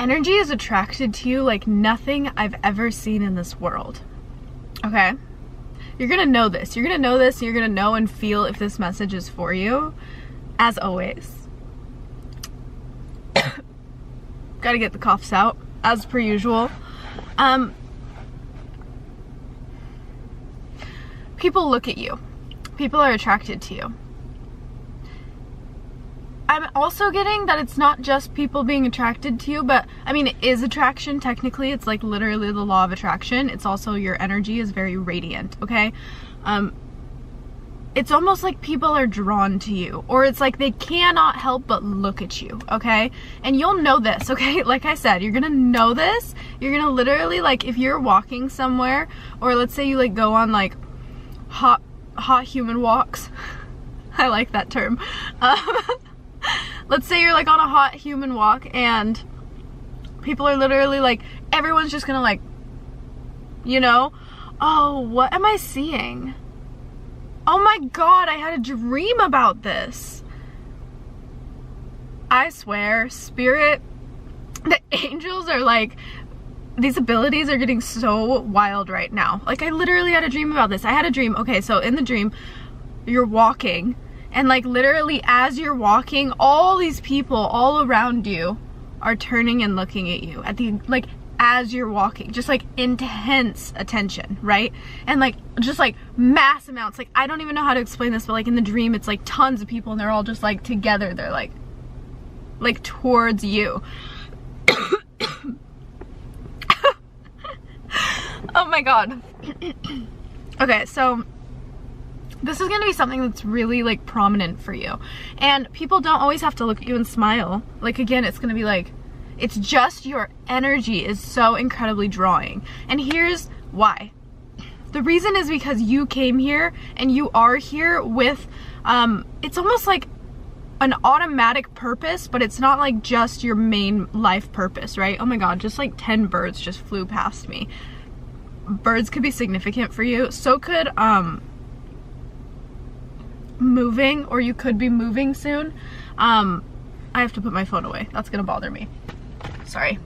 energy is attracted to you like nothing I've ever seen in this world. Okay? You're gonna know this. You're gonna know this. You're gonna know and feel if this message is for you. As always. Gotta get the coughs out, as per usual. People look at you. People are attracted to you. I'm also getting that it's not just people being attracted to you, but I mean, it is attraction technically. It's like literally the law of attraction. It's also your energy is very radiant, okay? It's almost like people are drawn to you, or it's like they cannot help but look at you, okay? And you'll know this, okay? Like I said, you're gonna know this. You're gonna literally, like, if you're walking somewhere, or let's say you like go on like hot human walks. I like that term. Let's say you're like on a hot human walk and people are literally like, everyone's just gonna like, you know, oh, what am I seeing? Oh my God, I had a dream about this. I swear, spirit, the angels are like, these abilities are getting so wild right now. Like, I literally had a dream about this. I had a dream, okay, so in the dream, you're walking, and like literally as you're walking, all these people all around you are turning and looking at you at the, like, as you're walking, just like intense attention, right? And like just like mass amounts. Like, I don't even know how to explain this, but like in the dream it's like tons of people and they're all just like together. They're like towards you. Oh my God. Okay, so this is gonna be something that's really like prominent for you, and people don't always have to look at you and smile. Like, again, it's gonna be like, it's just your energy is so incredibly drawing. And here's why. The reason is because you came here and you are here with, it's almost like an automatic purpose, but it's not like just your main life purpose, right? Oh my God, just like 10 birds just flew past me. Birds could be significant for you. So could, moving, or you could be moving soon. I have to put my phone away. That's gonna bother me. Sorry.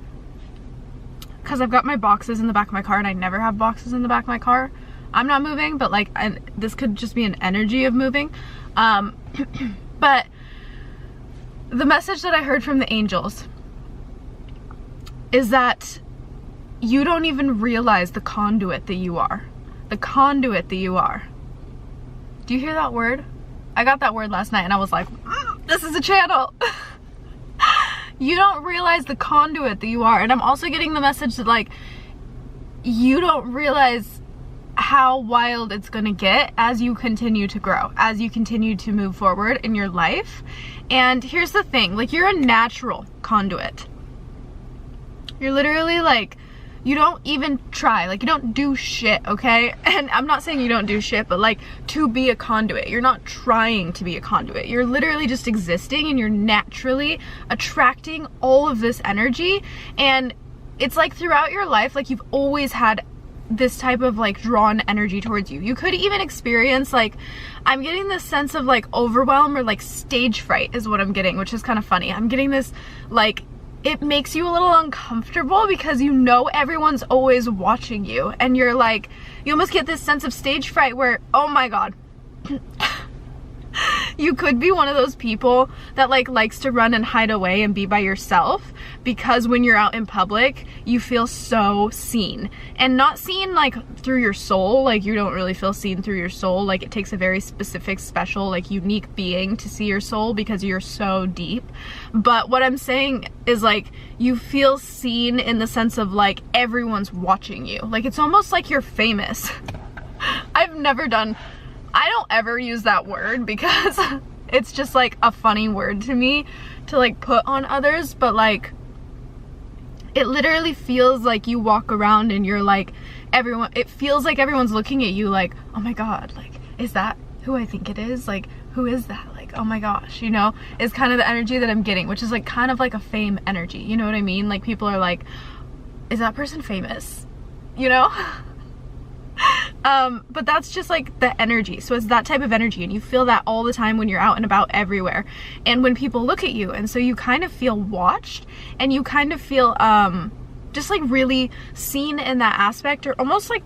Because I've got my boxes in the back of my car, and I never have boxes in the back of my car. I'm not moving, but like, this could just be an energy of moving. But the message that I heard from the angels is that you don't even realize the conduit that you are. The conduit that you are. Do you hear that word? I got that word last night and I was like, this is a channel. You don't realize the conduit that you are. And I'm also getting the message that like, you don't realize how wild it's gonna get as you continue to grow, as you continue to move forward in your life. And here's the thing, like, you're a natural conduit. You're literally like, you don't even try, like, you don't do shit, okay? And I'm not saying you don't do shit, but like, to be a conduit, you're not trying to be a conduit. You're literally just existing, and you're naturally attracting all of this energy. And it's like throughout your life, like, you've always had this type of like drawn energy towards you. You could even experience, like, I'm getting this sense of like overwhelm or like stage fright is what I'm getting, which is kind of funny. I'm getting this, like, it makes you a little uncomfortable because you know everyone's always watching you, and you're like, you almost get this sense of stage fright where, oh my God, you could be one of those people that like likes to run and hide away and be by yourself, because when you're out in public, you feel so seen. And not seen like through your soul, like you don't really feel seen through your soul. Like, it takes a very specific, special, like unique being to see your soul because you're so deep. But what I'm saying is like, you feel seen in the sense of like everyone's watching you. Like, it's almost like you're famous. I don't ever use that word because it's just like a funny word to me to like put on others, but like, it literally feels like you walk around and you're like, it feels like everyone's looking at you like, oh my God, like, is that who I think it is? Like, who is that? Like, oh my gosh, you know, is kind of the energy that I'm getting, which is like kind of like a fame energy, you know what I mean? Like, people are like, is that person famous? You know? But that's just like the energy. So it's that type of energy, and you feel that all the time when you're out and about everywhere, and when people look at you, and so you kind of feel watched, and you kind of feel just like really seen in that aspect, or almost like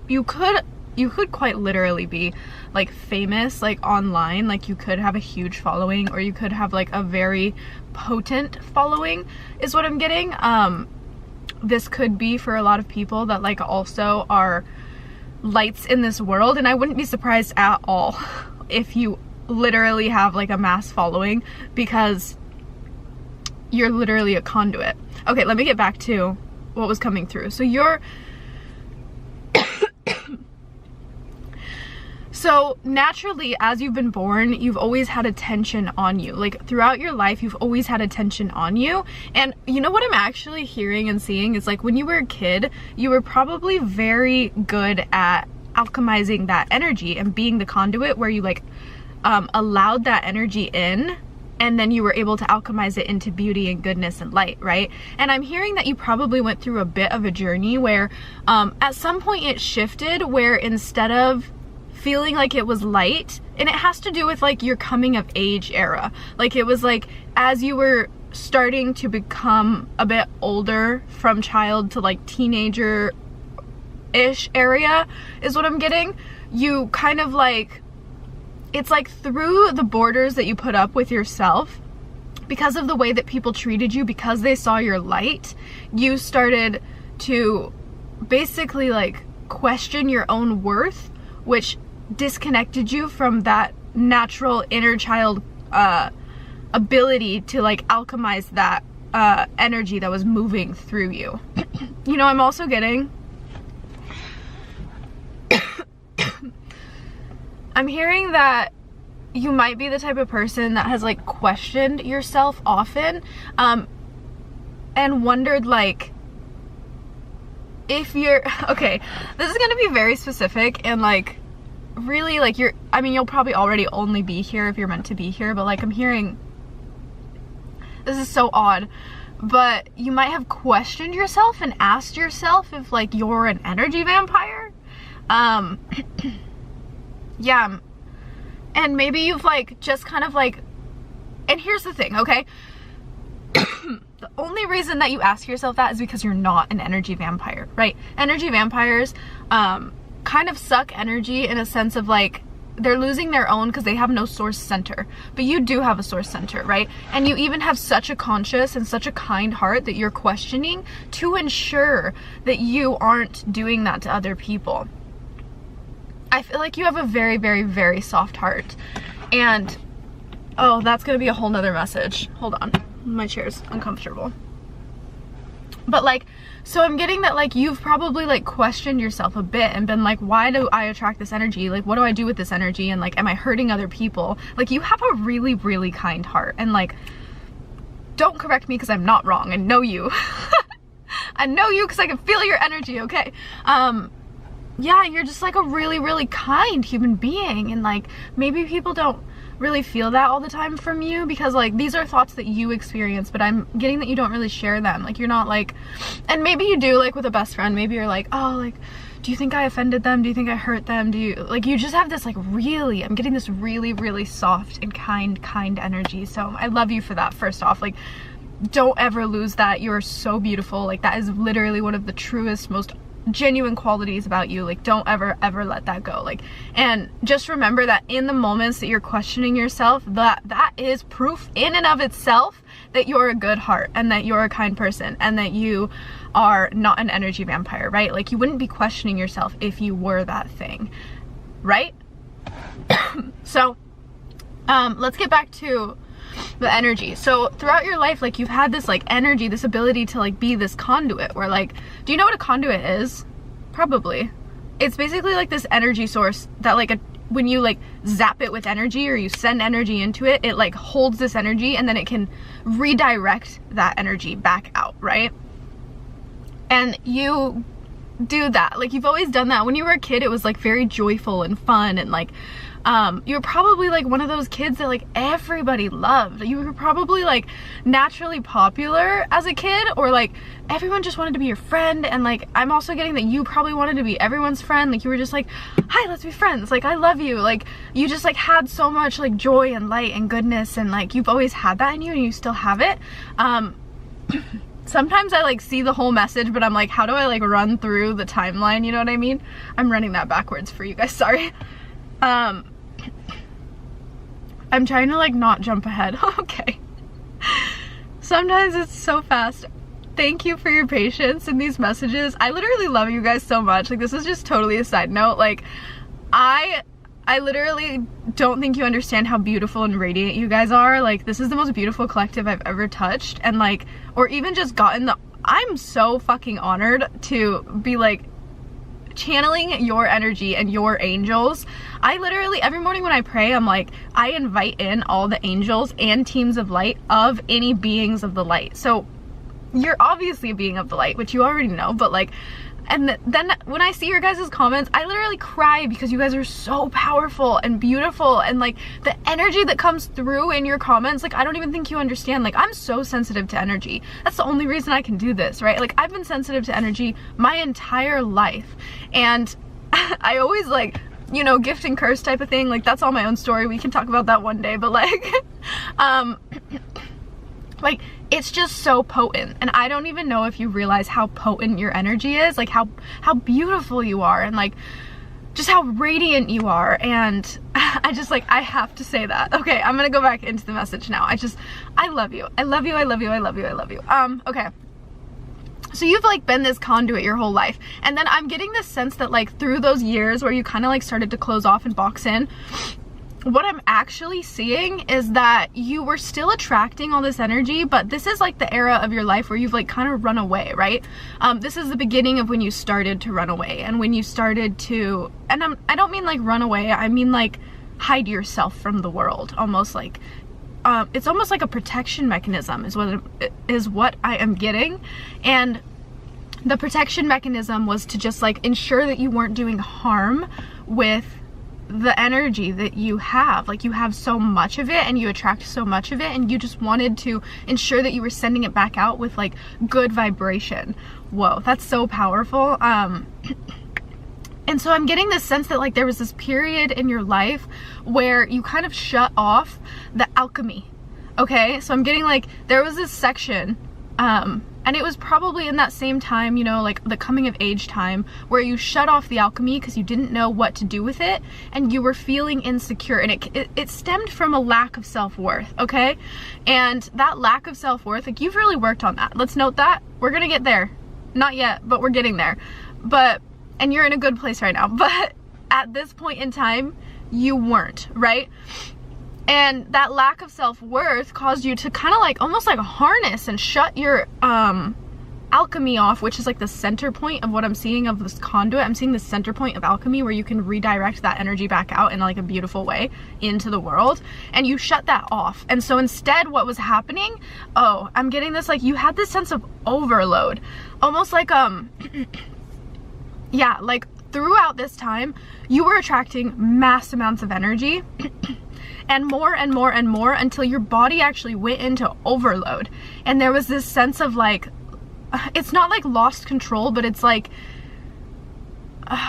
you could quite literally be like famous, like online, like you could have a huge following, or you could have like a very potent following, is what I'm getting. This could be for a lot of people that like also are lights in this world, and I wouldn't be surprised at all if you literally have like a mass following, because you're literally a conduit. Okay, let me get back to what was coming through. So you're so naturally, as you've been born, you've always had attention on you. Like throughout your life, you've always had attention on you. And you know what I'm actually hearing and seeing is like when you were a kid, you were probably very good at alchemizing that energy and being the conduit where you like allowed that energy in, and then you were able to alchemize it into beauty and goodness and light, right? And I'm hearing that you probably went through a bit of a journey where at some point it shifted, where instead of feeling like it was light, and it has to do with like your coming of age era, like it was like as you were starting to become a bit older, from child to like teenager ish area is what I'm getting, you kind of like, it's like through the borders that you put up with yourself, because of the way that people treated you, because they saw your light, you started to basically like question your own worth, which disconnected you from that natural inner child ability to like alchemize that energy that was moving through you. You know, I'm also getting I'm hearing that you might be the type of person that has like questioned yourself often and wondered like if you're okay, this is gonna be very specific and like really like I mean you'll probably already only be here if you're meant to be here, but like I'm hearing, this is so odd, but you might have questioned yourself and asked yourself if like you're an energy vampire. Yeah, and maybe you've like just kind of like, and here's the thing, okay? The only reason that you ask yourself that is because you're not an energy vampire, right? Energy vampires kind of suck energy in a sense of like they're losing their own because they have no source center, but you do have a source center, right? And you even have such a conscious and such a kind heart that you're questioning to ensure that you aren't doing that to other people. I feel like you have a very, very, very soft heart, and oh, that's gonna be a whole nother message. Hold on, my chair's uncomfortable. But like, so I'm getting that like you've probably like questioned yourself a bit and been like, why do I attract this energy? Like, what do I do with this energy? And like, am I hurting other people? Like, you have a really, really kind heart, and like, don't correct me because I'm not wrong. I know you. I know you because I can feel your energy, okay? Yeah, you're just like a really, really kind human being, and like maybe people don't really feel that all the time from you because like these are thoughts that you experience, but I'm getting that you don't really share them. Like you're not like, and maybe you do like with a best friend, maybe you're like, oh, like, do you think I offended them? Do you think I hurt them? Do you like, you just have this like really, I'm getting this really, really soft and kind energy. So I love you for that. First off, like, don't ever lose that. You're so beautiful. Like that is literally one of the truest, most genuine qualities about you. Like, don't ever let that go. Like, and just remember that in the moments that you're questioning yourself, that is proof in and of itself that you're a good heart and that you're a kind person and that you are not an energy vampire, right? Like, you wouldn't be questioning yourself if you were that thing, right? So let's get back to the energy. So throughout your life, like, you've had this like energy, this ability to like be this conduit, where like, do you know what a conduit is? Probably. It's basically like this energy source that like when you like zap it with energy or you send energy into it, it like holds this energy and then it can redirect that energy back out, right? And you do that. Like, you've always done that. When you were a kid, it was like very joyful and fun and like You're probably like one of those kids that like everybody loved. You were probably like naturally popular as a kid, or like everyone just wanted to be your friend. And like I'm also getting that you probably wanted to be everyone's friend. Like you were just like, hi, let's be friends, like I love you. Like you just like had so much like joy and light and goodness, and like you've always had that in you and you still have it. Sometimes I like see the whole message, but I'm like, how do I like run through the timeline, you know what I mean? I'm running that backwards for you guys, sorry. I'm trying to like not jump ahead. Okay. Sometimes it's so fast. Thank you for your patience in these messages. I literally love you guys so much. Like this is just totally a side note. Like I literally don't think you understand how beautiful and radiant you guys are. Like this is the most beautiful collective I've ever touched, and like, or even just gotten the, I'm so fucking honored to be like channeling your energy and your angels. I literally every morning when I pray, I'm like, I invite in all the angels and teams of light of any beings of the light. So you're obviously a being of the light, which you already know, but like, and then when I see your guys' comments, I literally cry because you guys are so powerful and beautiful, and like the energy that comes through in your comments, like I don't even think you understand. Like I'm so sensitive to energy. That's the only reason I can do this, right? Like I've been sensitive to energy my entire life, and I always like, you know, gift and curse type of thing. Like that's all my own story. We can talk about that one day, but like, like it's just so potent, and I don't even know if you realize how potent your energy is, like how beautiful you are, and like just how radiant you are. And I just like, I have to say that. Okay, I'm gonna go back into the message now. I love you. I love you. I love you. I love you. I love you. Okay. So you've like been this conduit your whole life, and then I'm getting this sense that like through those years where you kind of like started to close off and box in, what I'm actually seeing is that you were still attracting all this energy, but this is like the era of your life where you've like kind of run away, right? This is the beginning of when you started to run away, and when you started to, and I don't mean like run away, I mean like hide yourself from the world, almost like, it's almost like a protection mechanism is what I am getting. And the protection mechanism was to just like ensure that you weren't doing harm with the energy that you have. Like you have so much of it and you attract so much of it, and you just wanted to ensure that you were sending it back out with like good vibration. Whoa, that's so powerful. And so I'm getting this sense that like there was this period in your life where you kind of shut off the alchemy. Okay, so I'm getting like there was this section, and it was probably in that same time, you know, like the coming of age time, where you shut off the alchemy because you didn't know what to do with it, and you were feeling insecure, and it stemmed from a lack of self-worth, okay? And that lack of self-worth, like you've really worked on that. Let's note that. We're gonna get there. Not yet, but we're getting there. And you're in a good place right now. But at this point in time, you weren't, right? And that lack of self-worth caused you to kind of like almost like harness and shut your alchemy off, which is like the center point of what I'm seeing of this conduit. I'm seeing the center point of alchemy where you can redirect that energy back out in like a beautiful way into the world, and you shut that off. And so instead what was happening, oh, I'm getting this, like you had this sense of overload, almost like yeah, like throughout this time you were attracting mass amounts of energy and more and more and more until your body actually went into overload. And there was this sense of like, it's not like lost control, but it's like,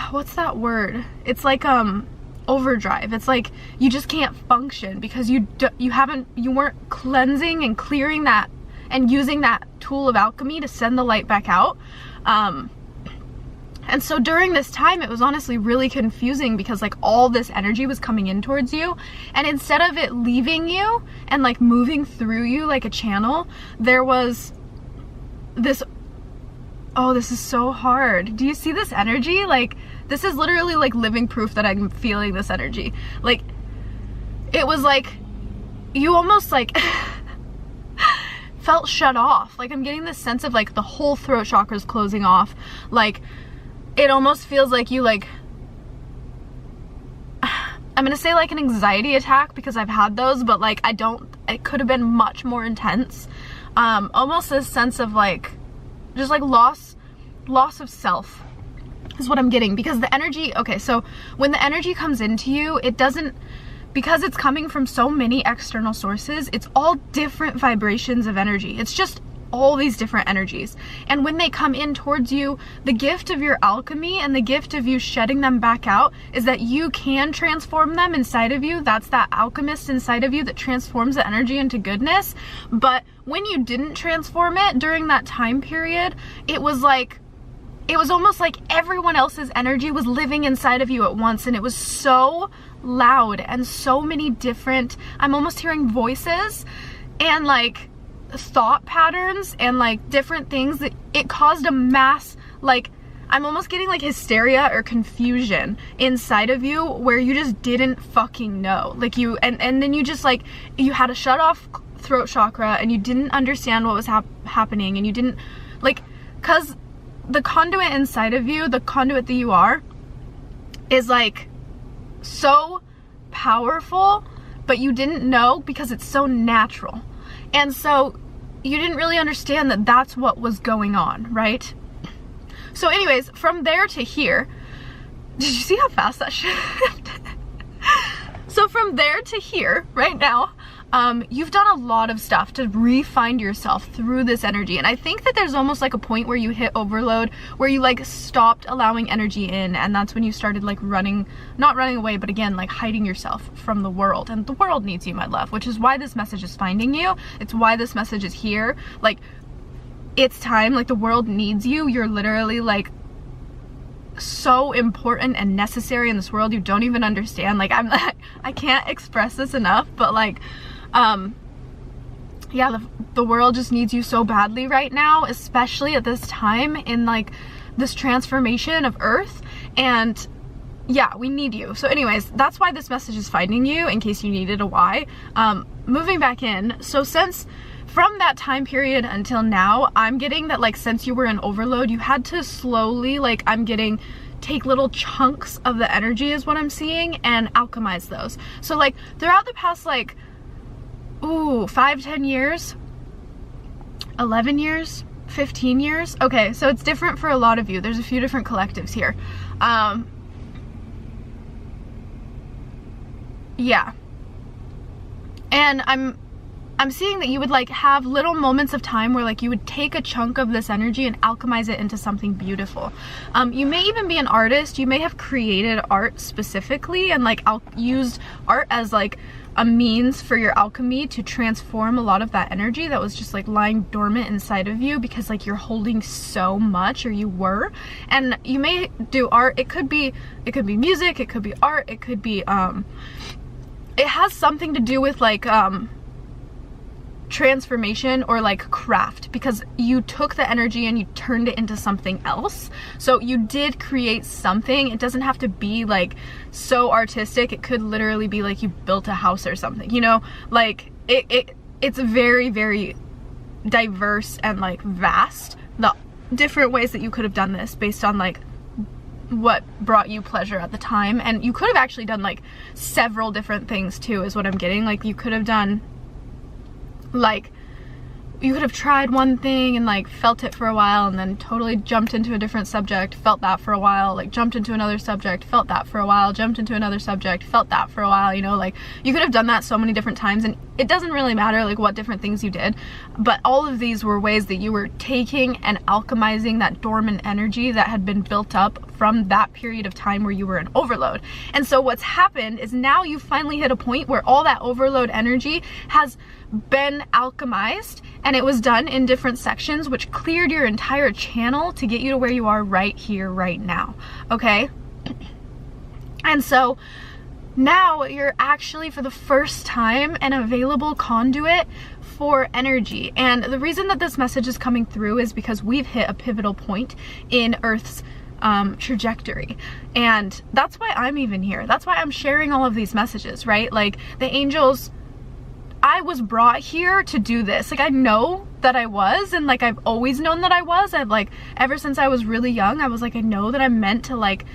what's that word? It's like overdrive. It's like you just can't function because you weren't cleansing and clearing that and using that tool of alchemy to send the light back out. And so during this time, it was honestly really confusing because like all this energy was coming in towards you, and instead of it leaving you and like moving through you like a channel, there was this, oh, this is so hard. Do you see this energy? Like this is literally like living proof that I'm feeling this energy. Like it was like you almost like felt shut off. Like I'm getting this sense of like the whole throat chakra is closing off. Like it almost feels like you like, I'm gonna say like an anxiety attack because I've had those, but like it could have been much more intense. Almost this sense of like, just like loss of self. is what I'm getting. Because the energy, okay, so when the energy comes into you, it doesn't, because it's coming from so many external sources, it's all different vibrations of energy. It's just all these different energies. And when they come in towards you, the gift of your alchemy and the gift of you shedding them back out is that you can transform them inside of you. That's that alchemist inside of you that transforms the energy into goodness. But when you didn't transform it during that time period, it was almost like everyone else's energy was living inside of you at once, and it was so loud and so many different, I'm almost hearing voices and like thought patterns and like different things that it caused a mass, like I'm almost getting like hysteria or confusion inside of you where you just didn't fucking know. Like you, and then you just like, you had a shut off throat chakra and you didn't understand what was happening, and you didn't like, cause the conduit inside of you, the conduit that you are, is like so powerful, but you didn't know because it's so natural. And so you didn't really understand that that's what was going on, right? So anyways, from there to here, did you see how fast that shifted? So from there to here, right now, you've done a lot of stuff to re-find yourself through this energy. And I think that there's almost like a point where you hit overload, where you like stopped allowing energy in, and that's when you started like not running away, but again, like hiding yourself from the world. And the world needs you, my love, which is why this message is finding you. It's why this message is here. Like, it's time, like the world needs you. You're literally like so important and necessary in this world. You don't even understand. Like, I can't express this enough, but like, yeah, the world just needs you so badly right now, especially at this time in like this transformation of Earth. And yeah, we need you. So anyways, that's why this message is finding you, in case you needed a why. Moving back in, so since from that time period until now, I'm getting that like since you were in overload, you had to slowly, like I'm getting, take little chunks of the energy is what I'm seeing, and alchemize those. So like throughout the past like 5-10 years, 11 years, 15 years, okay, so it's different for a lot of you. There's a few different collectives here. Yeah, and I'm seeing that you would like have little moments of time where like you would take a chunk of this energy and alchemize it into something beautiful. You may even be an artist. You may have created art specifically and like used art as like a means for your alchemy to transform a lot of that energy that was just like lying dormant inside of you, because like you're holding so much, or you were. And you may do art. It could be music, it could be art, it could be it has something to do with like transformation or like craft, because you took the energy and you turned it into something else. So you did create something. It doesn't have to be like so artistic. It could literally be like you built a house or something, you know, like it's very, very diverse and like vast, the different ways that you could have done this based on like what brought you pleasure at the time. And you could have actually done like several different things too, is what I'm getting. Like you could have done, like you could have tried one thing and like felt it for a while, and then totally jumped into a different subject, felt that for a while, like jumped into another subject, felt that for a while, jumped into another subject, felt that for a while, you know, like you could have done that so many different times. And it doesn't really matter like what different things you did, but all of these were ways that you were taking and alchemizing that dormant energy that had been built up from that period of time where you were in overload. And so what's happened is now you finally hit a point where all that overload energy has been alchemized, and it was done in different sections, which cleared your entire channel to get you to where you are right here, right now. Okay? And so now you're actually, for the first time, an available conduit for energy. And the reason that this message is coming through is because we've hit a pivotal point in Earth's trajectory. And that's why I'm even here. That's why I'm sharing all of these messages, right? Like the angels, I was brought here to do this. Like I know that I was, and like I've always known that I was. I've like, ever since I was really young, I was like, I know that I'm meant to like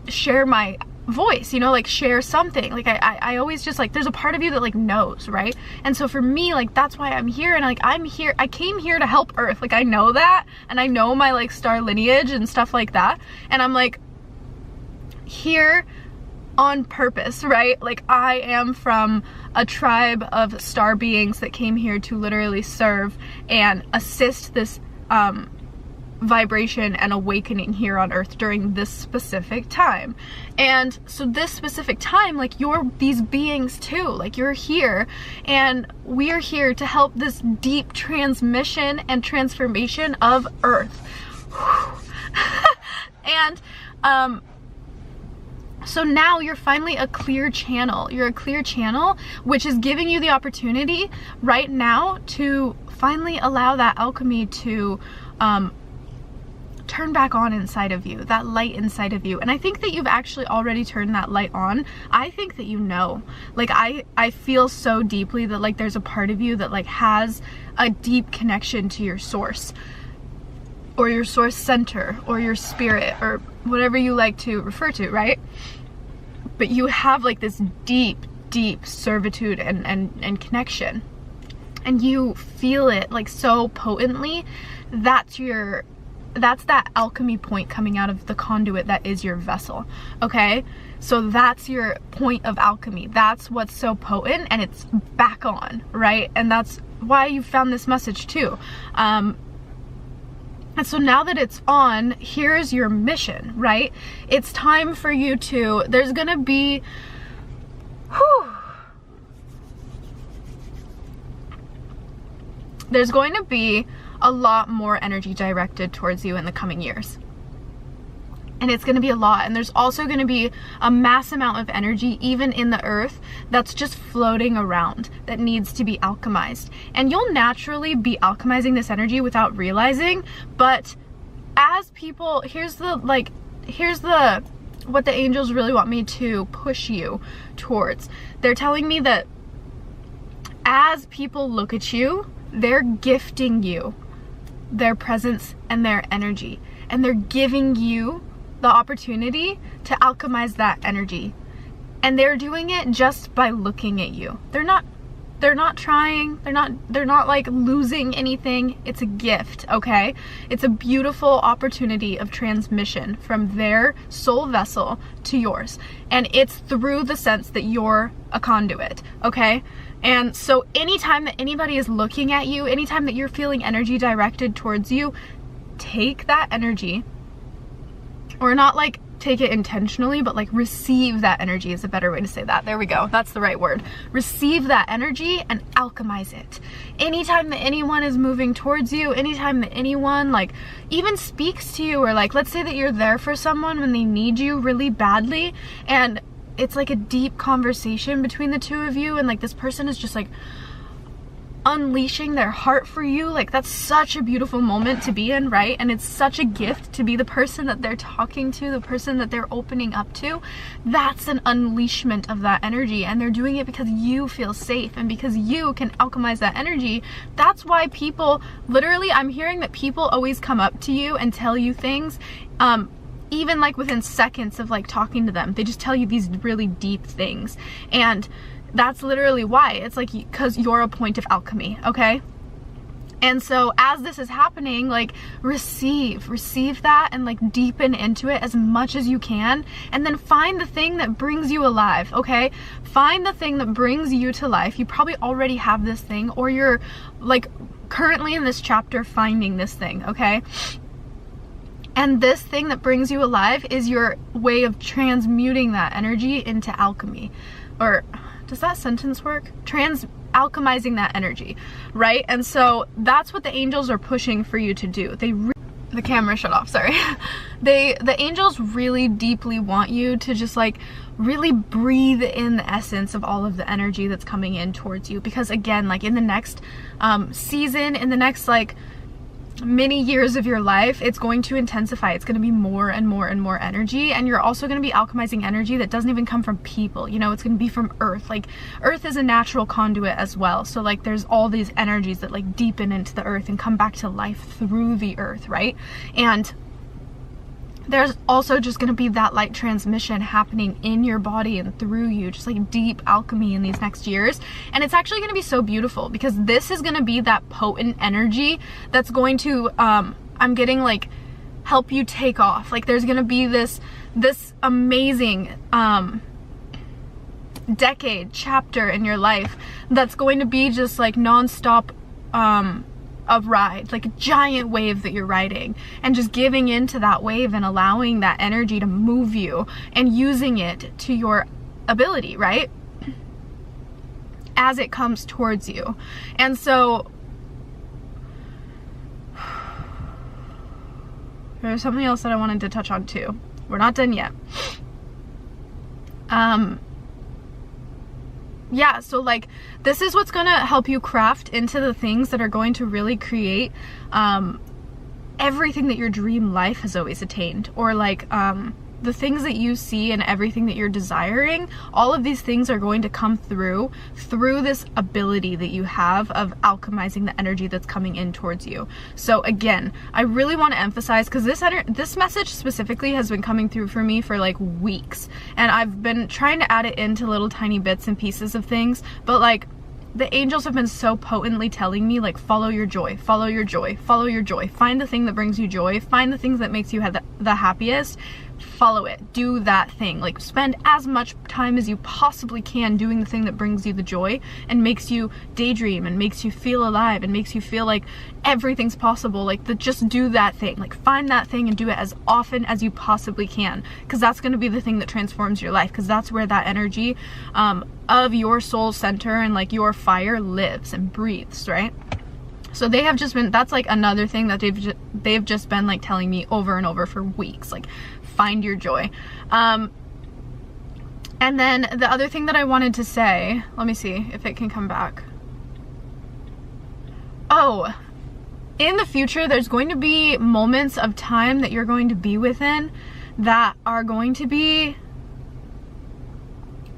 share my voice, you know, like share something. Like I always just like, there's a part of you that like knows, right? And so for me, like that's why I'm here, and like I'm here, I came here to help Earth. Like I know that, and I know my like star lineage and stuff like that, and I'm like here on purpose, right? Like I am from a tribe of star beings that came here to literally serve and assist this vibration and awakening here on Earth during this specific time. And so this specific time, like you're these beings too, like you're here, and we're here to help this deep transmission and transformation of Earth. And so now you're finally a clear channel. You're a clear channel, which is giving you the opportunity right now to finally allow that alchemy to turn back on inside of you, that light inside of you. And I think that you've actually already turned that light on. I think that you know, like I feel so deeply that like there's a part of you that like has a deep connection to your source, or your source center, or your spirit, or whatever you like to refer to, right? But you have like this deep servitude and connection, and you feel it like so potently. That's that alchemy point coming out of the conduit that is your vessel, okay? So that's your point of alchemy. That's what's so potent, and it's back on, right? And that's why you found this message too. And so now that it's on, here's your mission, right? It's time for you to, there's gonna be, there's going to be a lot more energy directed towards you in the coming years. And it's going to be a lot. And there's also going to be a mass amount of energy, even in the earth, that's just floating around that needs to be alchemized. And you'll naturally be alchemizing this energy without realizing. But as people, here's what the angels really want me to push you towards. They're telling me that as people look at you, they're gifting you their presence and their energy, and they're giving you the opportunity to alchemize that energy. And they're doing it just by looking at you. They're not trying, they're not like losing anything. It's a gift, okay? It's a beautiful opportunity of transmission from their soul vessel to yours. And it's through the sense that you're a conduit, okay? And so anytime that anybody is looking at you, anytime that you're feeling energy directed towards you, take that energy, or not like take it intentionally, but like receive that energy is a better way to say that. There we go. That's the right word. Receive that energy and alchemize it. Anytime that anyone is moving towards you, anytime that anyone like even speaks to you, or like, let's say that you're there for someone when they need you really badly, and it's like a deep conversation between the two of you, and like this person is just like unleashing their heart for you. Like that's such a beautiful moment to be in, right? And it's such a gift to be the person that they're talking to, the person that they're opening up to. That's an unleashment of that energy, and they're doing it because you feel safe and because you can alchemize that energy. That's why people, literally, I'm hearing that people always come up to you and tell you things, even like within seconds of like talking to them. They just tell you these really deep things, and that's literally why. It's like because you're a point of alchemy, okay? And so as this is happening, like receive that and like deepen into it as much as you can, and then find the thing that brings you alive, okay? Find the thing that brings you to life. You probably already have this thing, or you're like currently in this chapter finding this thing, okay? And this thing that brings you alive is your way of transmuting that energy into alchemy. Or does that sentence work? Alchemizing that energy, right? And so that's what the angels are pushing for you to do. The camera shut off, sorry. The angels really deeply want you to just like really breathe in the essence of all of the energy that's coming in towards you. Because again, like in the next season, in the next like many years of your life, it's going to intensify. It's going to be more and more and more energy, and you're also going to be alchemizing energy that doesn't even come from people, you know. It's going to be from earth. Like earth is a natural conduit as well, so like there's all these energies that like deepen into the earth and come back to life through the earth, right? And there's also just going to be that light transmission happening in your body and through you, just like deep alchemy in these next years. And it's actually going to be so beautiful, because this is going to be that potent energy that's going to, I'm getting like, help you take off. Like there's going to be this amazing, decade, chapter in your life that's going to be just like non-stop, of ride, like a giant wave that you're riding, and just giving into that wave and allowing that energy to move you and using it to your ability, right? As it comes towards you. And so there's something else that I wanted to touch on too. We're not done yet. Yeah, so like this is what's gonna help you craft into the things that are going to really create everything that your dream life has always attained, or like the things that you see and everything that you're desiring. All of these things are going to come through this ability that you have of alchemizing the energy that's coming in towards you. So again, I really want to emphasize, because this message specifically has been coming through for me for like weeks, and I've been trying to add it into little tiny bits and pieces of things, but like the angels have been so potently telling me, like, follow your joy, follow your joy, follow your joy, find the thing that brings you joy, find the things that makes you the happiest, follow it, do that thing. Like, spend as much time as you possibly can doing the thing that brings you the joy and makes you daydream and makes you feel alive and makes you feel like everything's possible. Like, just do that thing, like find that thing and do it as often as you possibly can, because that's going to be the thing that transforms your life, because that's where that energy of your soul center and like your fire lives and breathes, right? So they have just been, that's like another thing that they've just been like telling me over and over for weeks, like find your joy. And then the other thing that I wanted to say, let me see if it can come back. Oh, in the future, there's going to be moments of time that you're going to be within that are going to be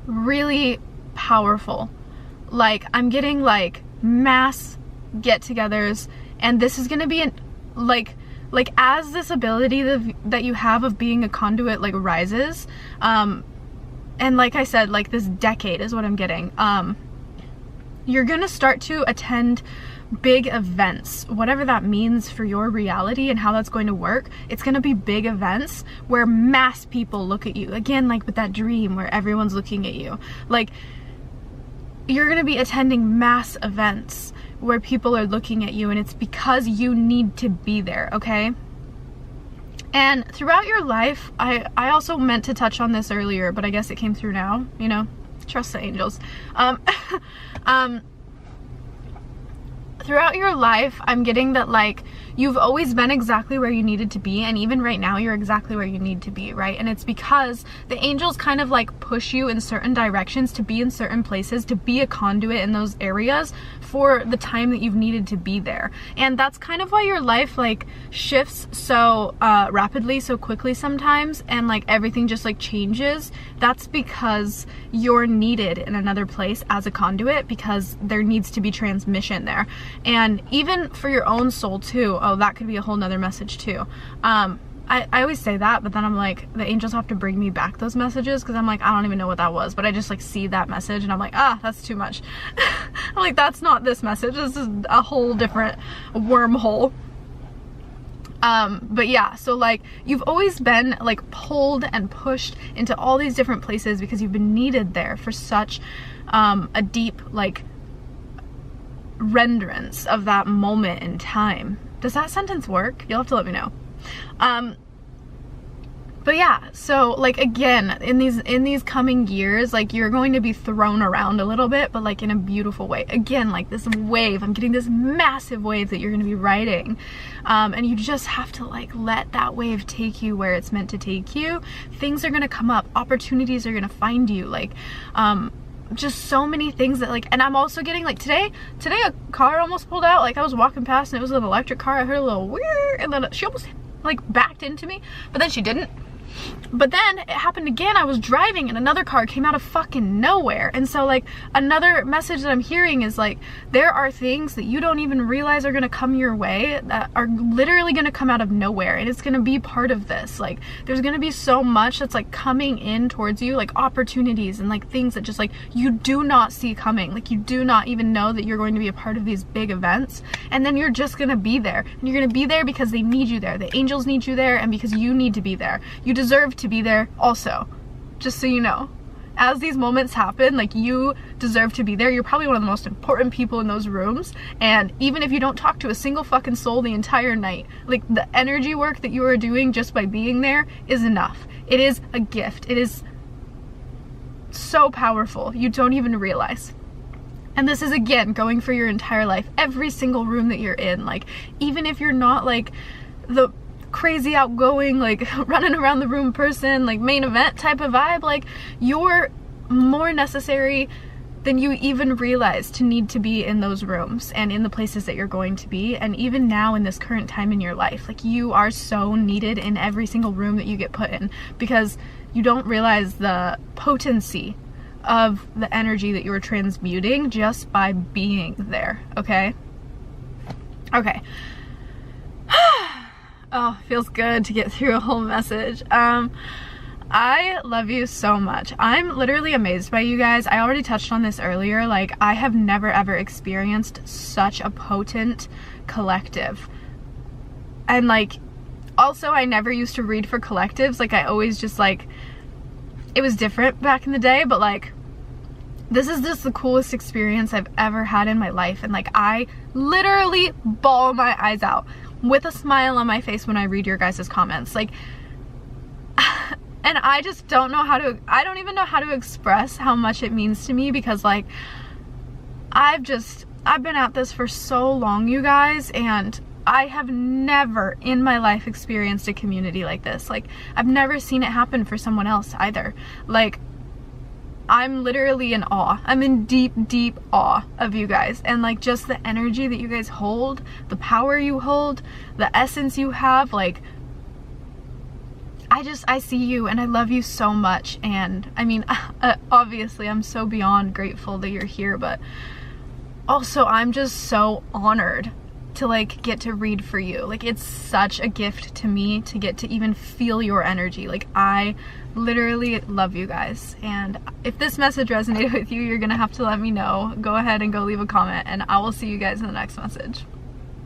really powerful. Like, I'm getting like mass get-togethers, and this is gonna be like as this ability that you have of being a conduit like rises, and like I said, like this decade is what I'm getting. You're gonna start to attend big events, whatever that means for your reality and how that's going to work. It's going to be big events where mass people look at you, again, like with that dream where everyone's looking at you. Like, you're going to be attending mass events where people are looking at you, and it's because you need to be there, okay? And throughout your life, I also meant to touch on this earlier, but I guess it came through now, you know, trust the angels. Throughout your life, I'm getting that like you've always been exactly where you needed to be, and even right now you're exactly where you need to be, right? And it's because the angels kind of like push you in certain directions to be in certain places, to be a conduit in those areas for the time that you've needed to be there. And that's kind of why your life like shifts so rapidly, so quickly sometimes, and like everything just like changes. That's because you're needed in another place as a conduit, because there needs to be transmission there. And even for your own soul too. Oh, that could be a whole nother message too. I always say that, but then I'm like, the angels have to bring me back those messages, because I'm like, I don't even know what that was, but I just like see that message and I'm like, ah, that's too much. I'm like, that's not this message, this is a whole different wormhole. But yeah, so like you've always been like pulled and pushed into all these different places because you've been needed there for such a deep like renderance of that moment in time. Does that sentence work? You'll have to let me know. But yeah, so like again, in these coming years, like you're going to be thrown around a little bit, but like in a beautiful way. Again, like this wave, I'm getting this massive wave that you're going to be riding, and you just have to like let that wave take you where it's meant to take you. Things are going to come up, opportunities are going to find you, like just so many things that like, and I'm also getting like today a car almost pulled out. Like I was walking past and it was an electric car. I heard a little weird, and then she almost like backed into me, but then she didn't. But then it happened again. I was driving and another car came out of fucking nowhere. And so like another message that I'm hearing is like, there are things that you don't even realize are gonna come your way that are literally gonna come out of nowhere, and it's gonna be part of this. Like there's gonna be so much that's like coming in towards you, like opportunities and like things that just like you do not see coming. Like you do not even know that you're going to be a part of these big events, and then you're just gonna be there. And you're gonna be there because they need you there. The angels need you there, and because you need to be there. You deserve to be there also, just so you know. As these moments happen, like you deserve to be there. You're probably one of the most important people in those rooms, and even if you don't talk to a single fucking soul the entire night, like the energy work that you are doing just by being there is enough. It is a gift. It is so powerful. You don't even realize. And this is again going for your entire life, every single room that you're in. Like even if you're not like the crazy outgoing, like running around the room person, like main event type of vibe, like you're more necessary than you even realize to need to be in those rooms and in the places that you're going to be. And even now in this current time in your life, like you are so needed in every single room that you get put in, because you don't realize the potency of the energy that you're transmuting just by being there. Okay Oh, feels good to get through a whole message. I love you so much. I'm literally amazed by you guys. I already touched on this earlier. Like, I have never ever experienced such a potent collective. And like, also I never used to read for collectives. Like I always just like, it was different back in the day, but like, this is just the coolest experience I've ever had in my life. And like, I literally bawl my eyes out with a smile on my face when I read your guys' comments. Like, and I just don't know how to, I don't even know how to express how much it means to me, because like, I've been at this for so long, you guys, and I have never in my life experienced a community like this. Like, I've never seen it happen for someone else either. Like, I'm literally in awe. I'm in deep, deep awe of you guys, and like just the energy that you guys hold, the power you hold, the essence you have. Like, I see you and I love you so much. And I mean, obviously I'm so beyond grateful that you're here, but also I'm just so honored to like get to read for you. Like, it's such a gift to me to get to even feel your energy. Like, I literally love you guys, and if this message resonated with you, you're gonna have to let me know. Go ahead and go leave a comment, and I will see you guys in the next message.